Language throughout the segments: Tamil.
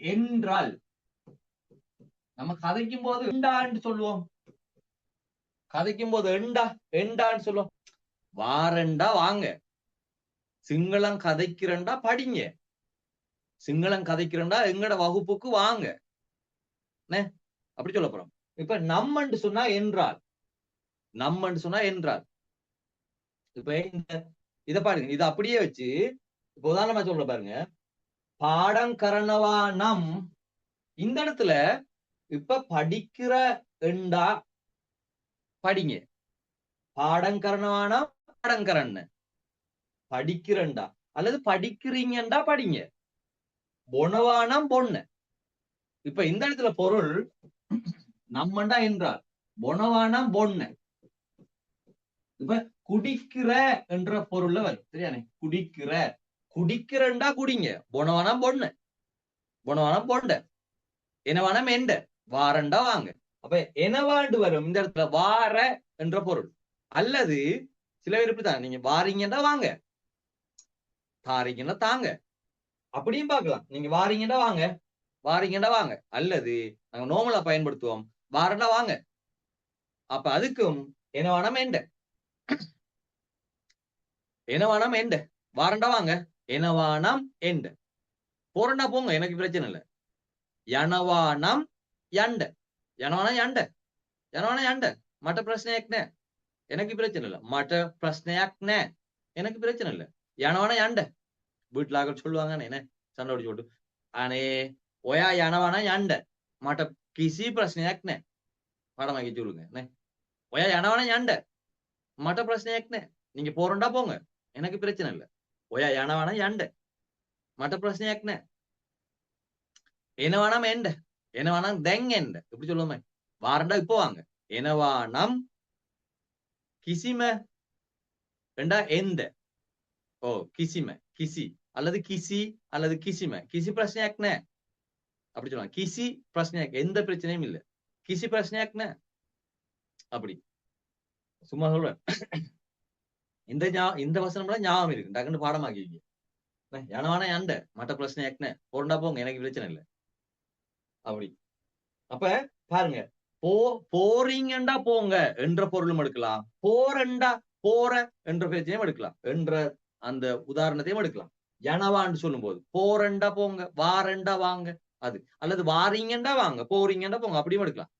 என்றால் நம்ம கதைக்கும் போது எண்டான்னு சொல்லுவோம். கதைக்கும் போது எண்டான்னு சொல்லுவோம். வாரண்டா வாங்க, சிங்களம் கதைக்கிறண்டா படிங்க, சிங்களம் கதைக்கிறண்டா எங்கட வகுப்புக்கு வாங்க, அப்படி சொல்ல போறோம். இப்ப நம்மன்னு சொன்னா என்றால், நம்மன்னு சொன்னா என்றால். இப்ப இத பாருங்க, இத அப்படியே வச்சு இப்ப உதாரணமா சொல்ல பாருங்க. பாடம் கரணவா நம், இந்த இடத்துல இப்ப படிக்கிற எண்டா படிங்க, பாடம் கரணவானா பாடம் கரண் படிக்கிறண்டா அல்லது படிக்கிறீங்கண்டா படிங்க, பொனவானம் பொண்ணு. இப்ப இந்த இடத்துல பொருள் நம்மண்டா என்றால், பொனவானம் பொண்ணு. இப்ப குடிக்கிற என்ற பொருள்ல வரும், சரியானே? குடிக்கிற, குடிக்கிறண்டா குடிங்க, பொனவானம் பொண்ணு, பொனவானம் பொண்ட, எனவானம் எண்ட, வாரண்டா வாங்க. அப்ப எனவாண்டு வரும் இந்த இடத்துல வார என்ற பொருள். அல்லது சில பேர் இப்படிதான், நீங்க வாரீங்கன்னா வாங்க, தாரீங்கன்னா தாங்க, அப்படியும் பார்க்கலாம். நீங்க வாரீங்கன்னா வாங்க, வாரீங்கன்னா வாங்க. அல்லது நாங்க நோமலா பயன்படுத்துவோம், வாரண்டா வாங்க. அப்ப அதுக்கும் எனவானம் எண்ட, எனவானம் எண்ட, வாரண்டா வாங்க, எனவானம் எண்ட, போறண்டா போங்க, எனக்கு பிரச்சனை இல்லை. யனவானம் யண்ட, யனவானம் யண்ட, யனவானம் யண்ட, மற்ற பிரச்சனை எனக்கு பிரச்சனை இல்லை. மற்ற பிரச்சனை எனக்கு பிரச்சனை இல்லை. யனவானம் யண்ட, வீட்டுல சொல்லுவாங்க என்ன சண்டை அடிச்சு போட்டு, ஆனே ஒயா யனவானம் யண்ட, மற்ற கிசி பிரச்சனை பாடமாக்கி சொல்லுங்க. ஒயா யனவானம் யண்ட, மற்ற பிரச்சனை நீங்க போறண்டா போங்க, எனக்கு பிரச்சனை இல்லை. ஒயா யனவானம் யண்ட, மற்ற பிரச்சனை எனவானம் எண்ட, எனவானம் தெங் எண்ட, எப்படி சொல்லுவோமே, வாரண்டா இப்போ வாங்க, எனவானம் கிசிம ரெண்டா எந்த, ஓ கிசிம, கிசி அல்லது கிசி அல்லது கிசிம, கிசி பிரச்சனை அப்படி சொல்லுவாங்க. கிசி பிரச்சனை, எந்த பிரச்சனையும் இல்லை, கிசி பிரச்சனை அப்படி சும்மா சொல்றேன். இந்த வசனம்லாம் ஞாபகம் இருக்கு, டக்குன்னு பாடமாக்கிங்க. எனவான அண்ட, மற்ற பிரச்சனை போறண்டா போங்க, எனக்கு பிரச்சனை இல்லை அப்படி. அப்ப பாருங்க, போறீங்கண்டா போங்க என்ற பொருளும் எடுக்கலாம், போறண்டா போற என்ற பிரச்சனையும் எடுக்கலாம், என்ற அந்த உதாரணத்தையும் எடுக்கலாம். எனவான்னு சொல்லும் போது போறண்டா போங்க, வாரண்டா வாங்க அது, அல்லது வாரீங்கண்டா வாங்க, போறீங்கண்டா போங்க, அப்படியும் எடுக்கலாம்.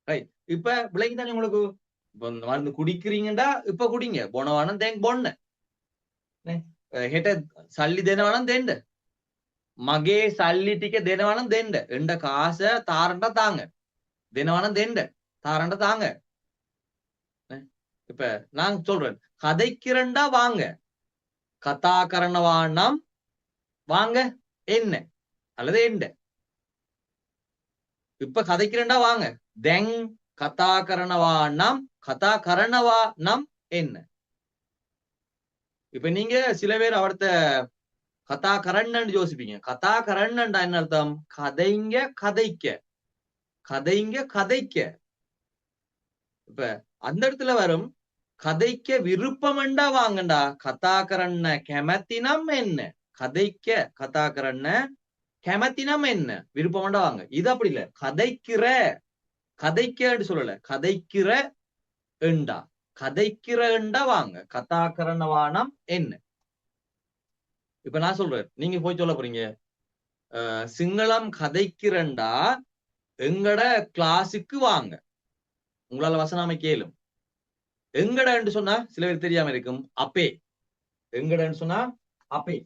ரைட். இப்ப விளங்கிதானே உங்களுக்கு? மருந்து குடிக்கிறீங்கண்டா இப்ப குடிங்க, பொனவானம் தேங்க பொண்ணு, හෙට සල්ලි දෙනවනම් දෙන්න, මගේ සල්ලි ටික දෙනවනම් දෙන්න, එන්න කාස තාරන්ට தாங்க, දෙනවනම් දෙන්න, தாரண்ட தாங்க. இப்ப நான் சொல்றேன், கதைக்கிறண்டா வாங்க, கதா கரணவானம் வாங்க என்ன அல்லது எண்ட. இப்ப கதைக்கிறண்டா வாங்க, தெங் கதா கரணவானம், கதா கரணவானம் என்ன. இப்ப நீங்க சில பேர் அவர்த்த கதா கரண்ணன்னு யோசிப்பீங்க. கதா கரண்ணண்டா என்ன அர்த்தம்? கதைங்க கதைக்க, கதைங்க கதைக்க. இப்ப அந்த இடத்துல வரும், கதைக்க விருப்பம்ண்டா வாங்கண்டா, கதா கரண்ண கெமத்தினம் என்ன, கதைக்க கதா கரண்ண கெமத்தினம் என்ன, விருப்பம்ண்டா வாங்க. இது அப்படி இல்ல, கதைக்கிற, கதைக்கன்னு சொல்லல, கதைக்கிற எண்டா, கதைக்கிற எண்டா வாங்க, கதா கரணவானம் என்ன. இப்ப நான் சொல்றேன், நீங்க போய் சொல்ல போறீங்க, சிங்களம் கதைக்கிறண்டா எங்கட கிளாஸுக்கு வாங்க, உங்களால வசனாமை கேளும். எங்கடன்னு சொன்னா சில பேர் தெரியாம இருக்கும், அப்பே, எங்கடன்னு சொன்னா அப்பே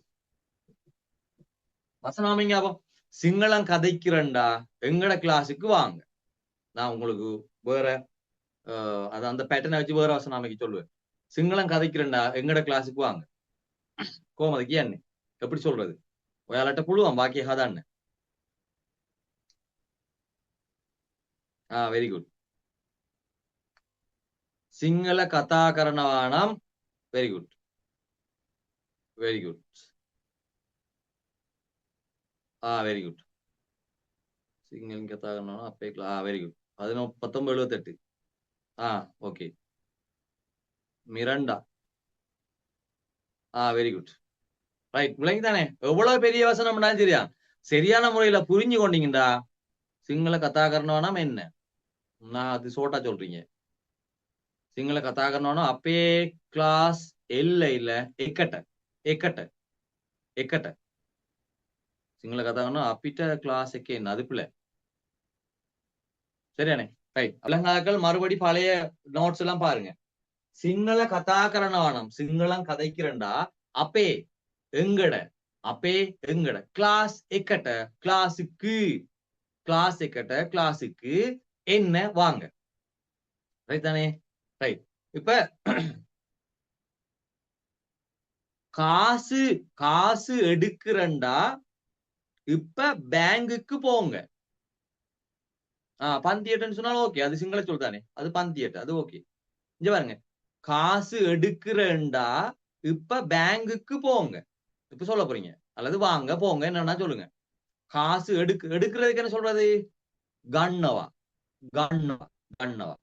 வசனாமைங்க. அப்போ சிங்களம் கதைக்கிறண்டா எங்கட கிளாஸுக்கு வாங்க, நான் உங்களுக்கு வேற அது அந்த பேட்டர்னை வச்சு வேற வசனாமைக்கு சொல்லுவேன். சிங்களம் கதைக்கிறண்டா எங்கட கிளாஸுக்கு வாங்க, கோமதிக்கு என்ன எப்படி சொல்றது, ஒயாலட்ட புழுவான் பாக்கி ஹாதான்னு. Very good. සිංහල කතා කරනවා නම් very good, very good, very good. සිංහලෙන් කතා කරනවා නම් අපේ very good. 1978 okay. மிரண்டா very good. ரைட், விளங்கிதானே? எவ்வளவு பெரிய வசனம்னாலும் சரியா, சரியான முறையில புரிஞ்சு கொண்டீங்கடா சிங்கள கதாகரணம் என்ன, நான் அது சோட்டா சொல்றீங்க. සිංහල කතා කරනවා නම් අපේ ක්ලාස් එල්ල ඉල්ල එකට එකට එකට සිංහල කතා කරනවා අපිට ක්ලාස් එකේ එන්න. அது பிள்ளை. சரியானே? ரைட். அலங்காக்கள் மறுபடி பழைய நோட்ஸ் எல்லாம் பாருங்க. சிங்கள கதா கரணவானம், சிங்களம் கதைக்கிறண்டா அப்பே எங்கட அப்பே எங்கட கிளாஸ் எக்கட்ட கிளாஸுக்கு கிளாஸ் எக்கட்ட கிளாஸுக்கு என்ன வாங்க. ரைட் தானே? ரைட். இப்ப காசு காசு எடுக்கிறண்டா இப்ப பேங்குக்கு போங்க. பந்தியட்டுன்னு சொன்னாலும் ஓகே, அது சிங்கள சொல் தானே, அது பந்தியட்டு, அது ஓகே. இங்க பாருங்க, காசு எடுக்கிறண்டா இப்ப பேங்குக்கு போங்க. இப்ப சொல்ல போறீங்க அல்லது வாங்க போங்க என்னன்னா சொல்லுங்க. காசு எடுக்கிறதுக்கு என்ன சொல்றது? கண்ணவா கண்ணவா கண்ணவா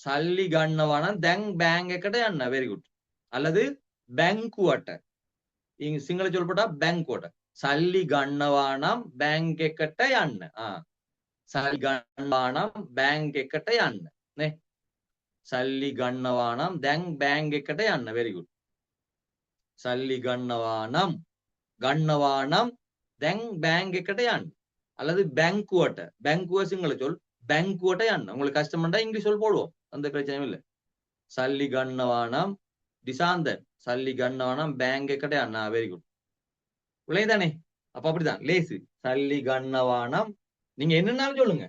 சல்லி கண்ணவானா தெங் பேங்க் எக்கட்ட என்ன. Very good. அல்லது பேங்குவட்ட, இங்க சிங்கள சொல் போட்டா பேங்குவட்ட. சல்லி கண்ணவானம் பேங்க் எக்கட்ட என்ன. සල්ලි ගන්නවානම් බෑන්ක් එකට යන්න නේ. සල්ලි ගන්නවානම් දැන් බෑන්ක් එකට යන්න. very good. සල්ලි ගන්නවානම් දැන් බෑන්ක් එකට යන්න. அல்லது பேங்குவட்ட, பேங்குவ சிங்கள சொல், பேங்குவட்ட යන්න. உங்களுக்கு கஷ்டம்னா இங்கிலீஷ் சொல் போடுவோம், அந்த பிரச்சனையும் இல்லை. சல்லி கண்ணவானம் டிசாந்தன் சல்லி கண்ணவானம் பேங்க் එකට යන්න. Very good. விளைதானே? அப்ப அப்படிதான் லேசு. சல்லி கண்ணவானம் நீங்க என்னன்னாலும் சொல்லுங்க.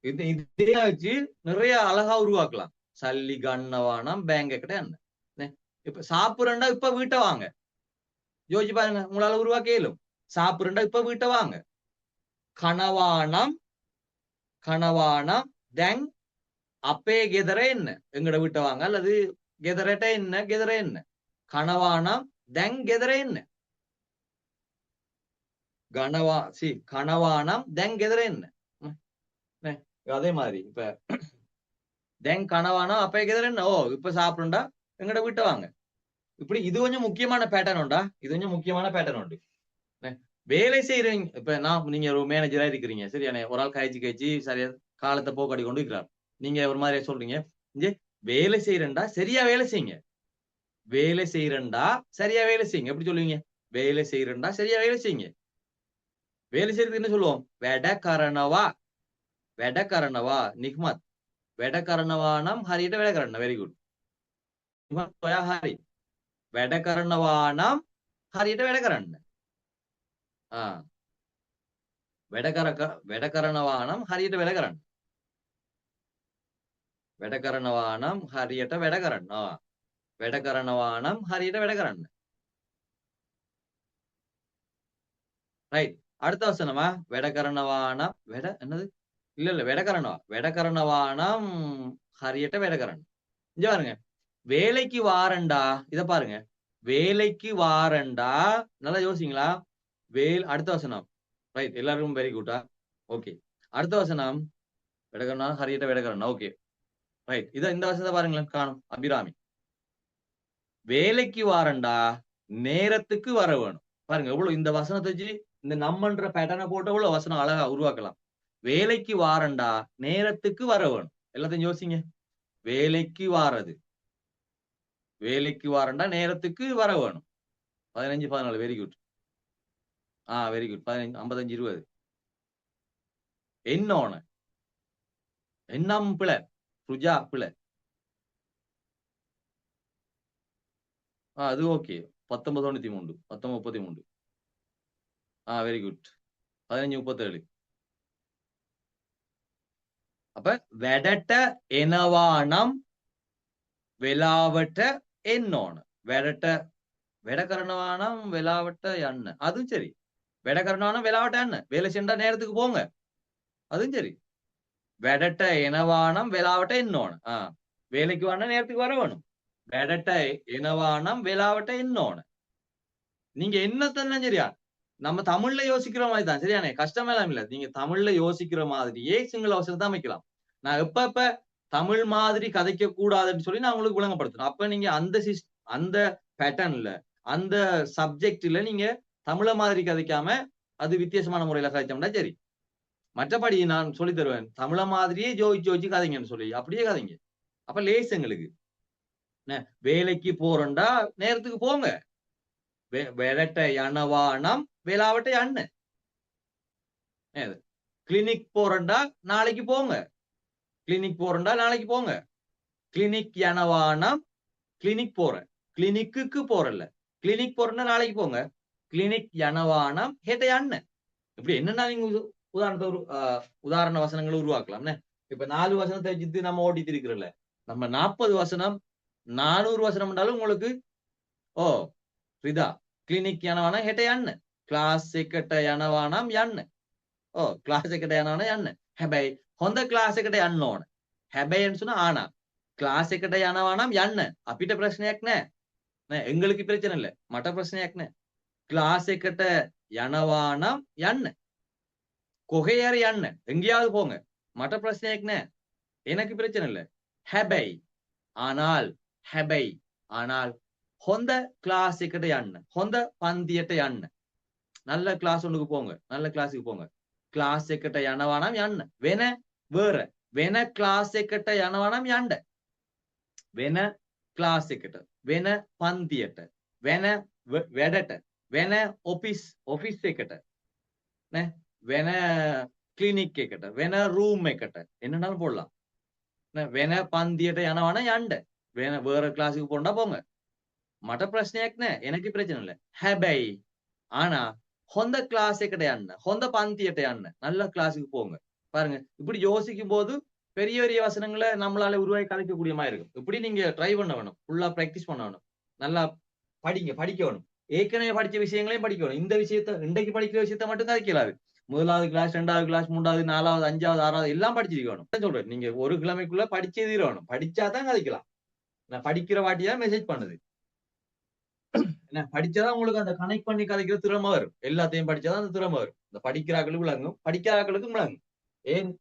இதே வச்சு நிறைய அழகா உருவாக்கலாம். சல்லி கண்ணவானம் பேங்க் எக்கட்ட என்ன. இப்ப சாப்பிடுறா இப்ப வீட்டை வாங்க. யோசிச்சு பாருங்க, உங்களால உருவாக்க இயலும். சாப்பிடுறா இப்ப வீட்டை வாங்க. கணவானம் கணவானம் தெங் அப்பே கெதர என்ன, எங்கட வீட்டை வாங்க. அல்லது கெதரட்ட என்ன கெதர என்ன. கணவானம் தெங் கெதர என்ன. கணவானம் தெங் கெதர என்ன. அதே மாதிரி இப்ப தெங் கணவானம் அப்பே கெதர என்ன. ஓ இப்ப சாப்பிடுண்டா எங்கட வீட்டை வாங்க. இப்படி இது கொஞ்சம் முக்கியமான பேட்டர்ன் உண்டா, இது கொஞ்சம் முக்கியமான பேட்டர்ன் உண்டு. வேலை செய்யறீங்க. இப்ப நீங்க ஒரு மேனேஜரா இருக்கிறீங்க, சரியானே? ஒரு ஆள் கழிச்சு சரியா காலத்தை போக்கடி கொண்டு இருக்கிறார். நீங்க ஒரு மாதிரி சொல்றீங்க, இங்க வேலை செய்யறண்டா சரியா வேலை செய்யுங்க. வேலை செய்யறண்டா சரியா வேலை செய்யுங்க. எப்படி சொல்லுவீங்க? வேலை செய்யறண்டா சரியா வேலை செய்யுங்க. வேலை செய்யறதுக்கு என்ன சொல்லுவோம்? வெடகரணவா வெடகரணவா நிஹ்மத் வெடகரணவானம் ஹரிட்ட வெடகரண. Very good. ஹரி வெடகரணவானம் හරියට වැඩ කරන්න. වැඩ කරනවා නම් හරියට වැඩ කරන්න. වැඩ කරනවා නම් හරියට වැඩ කරන්න. වැඩ කරනවා නම් හරියට වැඩ කරන්න. ரைட். அடுத்த வசனமா වැඩ කරනවා නම් වැඩ என்னது? இல்ல වැඩ කරනවා. වැඩ කරනවා නම් හරියට වැඩ කරන්න. இங்க பாருங்க, வேலைக்கு வாரண்டா. இத பாருங்க, வேலைக்கு வாரண்டா. நல்லா யோசிங்களா? அடுத்த வசனம். ரைட், எல்லாருக்கும் வெரி குட்டா. ஓகே. அடுத்த வசனம் வெடகரணா ஹரியிட்ட வெடகரணா. Okay right. இந்த வசனத்தை பாருங்களேன், காணும். அபிராமி வேலைக்கு வாரண்டா நேரத்துக்கு வர வேணும். பாருங்க எவ்வளவு இந்த வசனத்தை வச்சு இந்த நம்மன்ற பேட்டர்னை போட்டு எவ்வளவு வசனம் அழகா உருவாக்கலாம். வேலைக்கு வாரண்டா நேரத்துக்கு வர வேணும். எல்லாத்தையும் யோசிங்க. வேலைக்கு வாரது, வேலைக்கு வாரண்டா நேரத்துக்கு வர வேணும். 15 14. Very good. Very good. 15 55 20. என்னோன என்னம் பிள்ளை ருஜா பிள்ளை. அது ஓகே. 1993 1933. Very good. 1537. அப்ப වැඩට එනවානම් වෙලාවට එන්න ඕන. වැඩට වැඩ කරනවා නම් වෙලාවට යන්න. அதுவும் சரி. වැඩ කරනවා නම් වෙලාවට යන්න. வேலை செஞ்சா நேரத்துக்கு போங்க. அதுவும் சரி. වැඩට එනවා නම් වෙලාවට එන්න ඕන. வேலைக்கு வரணும் நேரத்துக்கு வர வேணும். වැඩට එනවා නම් වෙලාවට එන්න ඕන. நீங்க என்னத்தெல்லாம் சரியா நம்ம தமிழ்ல யோசிக்கிற மாதிரி தான், சரியானே? கஷ்டமெல்லாம் இல்ல. நீங்க தமிழ்ல யோசிக்கிற மாதிரியே சிங்கள வசனத்தை அமைக்கலாம். நான் எப்ப தமிழ் மாதிரி கதைக்க கூடாதுன்னு சொல்லி நான் உங்களுக்கு விளங்கப்படுத்தணும். அப்ப நீங்க அந்த பேட்டர்ன்ல அந்த சப்ஜெக்ட்ல நீங்க தமிழ மாதிரி கதைக்காம அது வித்தியாசமான முறையில கதைச்சோம்னா சரி. மற்றபடி நான் சொல்லி தருவேன். தமிழ மாதிரியே ஜோதிச்சு கதைங்கன்னு சொல்லி அப்படியே கதைங்க. அப்ப லேஸ் எங்களுக்கு. வேலைக்கு போறோம்டா நேரத்துக்கு போங்க. வெலட்ட யனவானம் வேலாவட்ட அண்ணு. கிளினிக் போறோம்டா நாளைக்கு போங்க. கிளினிக் போறோம்டா நாளைக்கு போங்க. கிளினிக் யனவானம் கிளினிக் போறேன். கிளினிக்கு போறல. கிளினிக் போறேன்னா நாளைக்கு போங்க. கிளினிக் யனவானம் ஹேட்ட அண்ணன். இப்படி என்னன்னா நீங்க உதாரண வசனங்களை உருவாக்கலாம். இப்ப 4 வசனத்தை வச்சுட்டு நம்ம ஓட்டிட்டு இருக்கிறோம்ல. நம்ம 40 வசனம் 400 வசனம் என்றாலும் உங்களுக்கு ரிதா கிளினிக் යනවනම් හෙට යන්න. ක්ලාස් එකට යනවනම් යන්න. ක්ලාස් එකට යනවනම් යන්න. හැබැයි හොඳ ක්ලාස් එකට යන්න ඕන. හැබැයිன்னு சொன்னா ஆனா. ක්ලාස් එකට යනවනම් යන්න. අපිට ප්‍රශ්නයක් නැහැ. எங்களுக்கு பிரச்சனை இல்ல. මට ප්‍රශ්නයක් නැහැ. ක්ලාස් එකට යනවනම් යන්න. කොහේ හරි යන්න. எங்கேயாவது போங்க. මට ප්‍රශ්නයක් නැහැ. எனக்கு பிரச்சனை இல்ல. හැබැයි ஆனால் ஹொந்த கிளாஸ் எකට යන්න. හොඳ පන්තියට යන්න. நல்ல கிளாஸ் ஒன்றுக்கு போங்க. நல்ல கிளாஸுக்கு போங்க. கிளாஸ் එකට යනවා නම් යන්න. වෙන கிளாஸ் එකට යනවා නම් යන්න. වෙන கிளாஸ் එකට, වෙන පන්තියට, වෙන වැඩට, වෙන ඔෆිස් එකට, වෙන கிளினிக் එකට, වෙන ரூம் එකට என்னன்னாலும் போடலாம். වෙන පන්තියට යනවා නම් යන්න. வேற கிளாஸுக்கு போனா போங்க. මට ප්‍රශ්නයක් නැහැ. எனக்கு பிரச்சனை இல்ல. හැබැයි ஆனா ஹொந்த கிளாஸ் எකට යන්න. ஹொந்த பந்திයට යන්න. நல்ல கிளாஸுக்கு போங்க. பாருங்க. இப்படி யோசிக்கும் போது பெரிய பெரிய வசனங்களை நம்மளால உருவாக்கி கலைக்கக்கூடிய மாதிரி இருக்கும். இப்படி நீங்க ட்ரை பண்ண வேணும். ஃபுல்லா பிராக்டிஸ் பண்ண வேணும். நல்லா படிக்க வேணும். ஏற்கனவே படிச்ச விஷயங்களையும் படிக்க வேணும். இந்த விஷயத்த இன்றைக்கு படிக்கிற விஷயத்த மட்டும் கதைக்கலாது. 1வது கிளாஸ் 2வது கிளாஸ் 3வது 4வது 5வது 6வது எல்லாம் படிச்சிருக்கணும். சொல்றேன். நீங்க ஒரு கிழமைக்குள்ள படிச்சே தீரணும். படிச்சாதான் கதைக்கலாம். நான் படிக்கிற வாட்டியா மெசேஜ் பண்ணுது. படிச்சாதான் உங்களுக்கு அந்த கனெக்ட் பண்ணி கதைக்கிற திறமை வரும். எல்லாத்தையும் படிச்சாதான் அந்த திறமை வரும். இந்த படிக்கிறாக்களுக்கு விளங்கும், படிக்கிறாக்களுக்கும் விளங்கும். ஏன்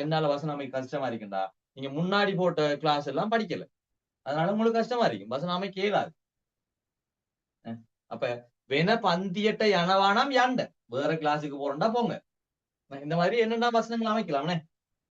என்னால வசனம் அமைக்க கஷ்டமா இருக்குண்டா, நீங்க முன்னாடி போட்ட கிளாஸ் எல்லாம் படிக்கல, அதனால உங்களுக்கு கஷ்டமா இருக்கும். வசனம் அமைக்க இயலாது. அப்ப வென பந்தியட்ட யனவானம் யாண்ட. வேற கிளாஸுக்கு போறோம்டா போங்க. இந்த மாதிரி என்னென்ன வசனங்கள் அமைக்கலாம்னே.